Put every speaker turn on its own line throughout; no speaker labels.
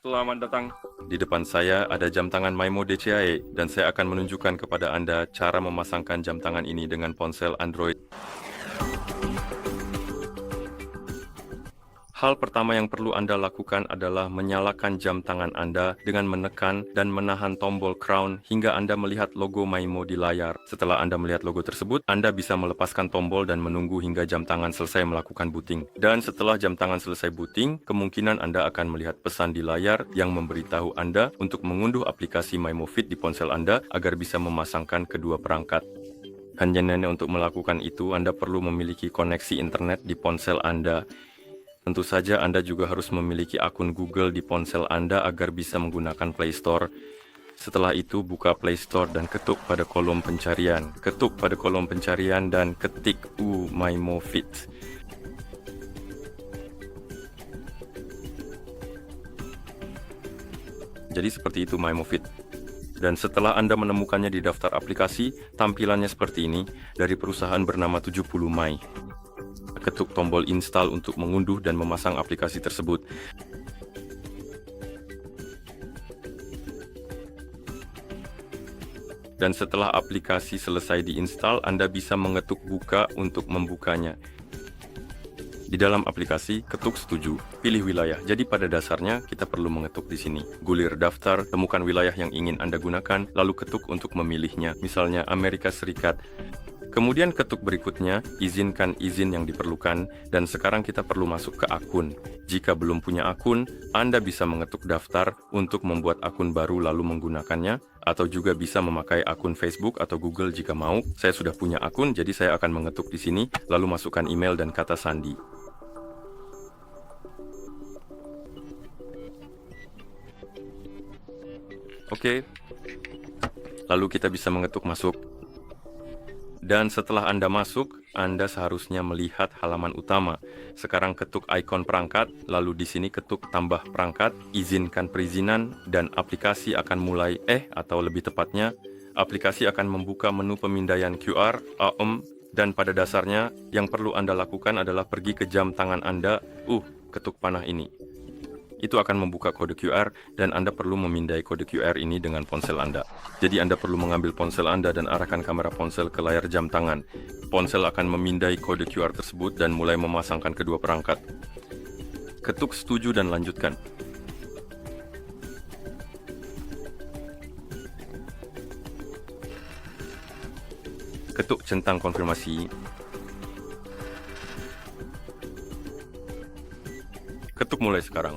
Selamat datang. Di depan saya ada jam tangan Maimo DCAE dan saya akan menunjukkan kepada Anda cara memasangkan jam tangan ini dengan ponsel Android. Hal pertama yang perlu Anda lakukan adalah menyalakan jam tangan Anda dengan menekan dan menahan tombol crown hingga Anda melihat logo Maimo di layar. Setelah Anda melihat logo tersebut, Anda bisa melepaskan tombol dan menunggu hingga jam tangan selesai melakukan booting. Dan setelah jam tangan selesai booting, kemungkinan Anda akan melihat pesan di layar yang memberitahu Anda untuk mengunduh aplikasi Maimo Fit di ponsel Anda agar bisa memasangkan kedua perangkat. Hanya untuk melakukan itu, Anda perlu memiliki koneksi internet di ponsel Anda. Tentu saja Anda juga harus memiliki akun Google di ponsel Anda agar bisa menggunakan Play Store. Setelah itu, buka Play Store dan ketuk pada kolom pencarian. Ketuk pada kolom pencarian dan ketik Maimo Fit. Jadi seperti itu Maimo Fit. Dan setelah Anda menemukannya di daftar aplikasi, tampilannya seperti ini dari perusahaan bernama 70 Mai. Ketuk tombol install untuk mengunduh dan memasang aplikasi tersebut. Dan setelah aplikasi selesai diinstal, Anda bisa mengetuk buka untuk membukanya. Di dalam aplikasi, ketuk setuju, pilih wilayah. Jadi pada dasarnya kita perlu mengetuk di sini. Gulir daftar, temukan wilayah yang ingin Anda gunakan, lalu ketuk untuk memilihnya. Misalnya Amerika Serikat. Kemudian ketuk berikutnya, izinkan izin yang diperlukan, dan sekarang kita perlu masuk ke akun. Jika belum punya akun, Anda bisa mengetuk daftar untuk membuat akun baru lalu menggunakannya, atau juga bisa memakai akun Facebook atau Google jika mau. Saya sudah punya akun, jadi saya akan mengetuk di sini, lalu masukkan email dan kata sandi. Oke, lalu kita bisa mengetuk masuk. Dan setelah Anda masuk, Anda seharusnya melihat halaman utama. Sekarang ketuk ikon perangkat, lalu di sini ketuk tambah perangkat, izinkan perizinan, dan aplikasi akan mulai atau lebih tepatnya, aplikasi akan membuka menu pemindaian QR, dan pada dasarnya yang perlu Anda lakukan adalah pergi ke jam tangan Anda, ketuk panah ini. Itu akan membuka kode QR dan Anda perlu memindai kode QR ini dengan ponsel Anda. Jadi Anda perlu mengambil ponsel Anda dan arahkan kamera ponsel ke layar jam tangan. Ponsel akan memindai kode QR tersebut dan mulai memasangkan kedua perangkat. Ketuk setuju dan lanjutkan. Ketuk centang konfirmasi. Ketuk mulai sekarang.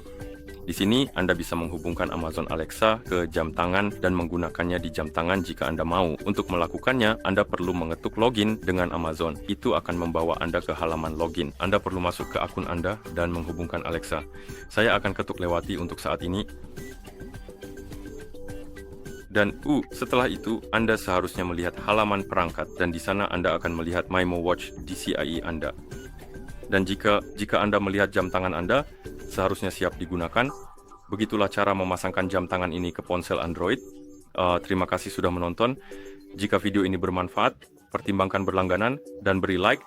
Di sini, Anda bisa menghubungkan Amazon Alexa ke jam tangan dan menggunakannya di jam tangan jika Anda mau. Untuk melakukannya, Anda perlu mengetuk login dengan Amazon. Itu akan membawa Anda ke halaman login. Anda perlu masuk ke akun Anda dan menghubungkan Alexa. Saya akan ketuk lewati untuk saat ini. Dan setelah itu, Anda seharusnya melihat halaman perangkat dan di sana Anda akan melihat Maimo Watch DCAE Anda. Dan jika Anda melihat jam tangan Anda, seharusnya siap digunakan. Begitulah cara memasangkan jam tangan ini ke ponsel Android. Terima kasih sudah menonton. Jika video ini bermanfaat, pertimbangkan berlangganan dan beri like.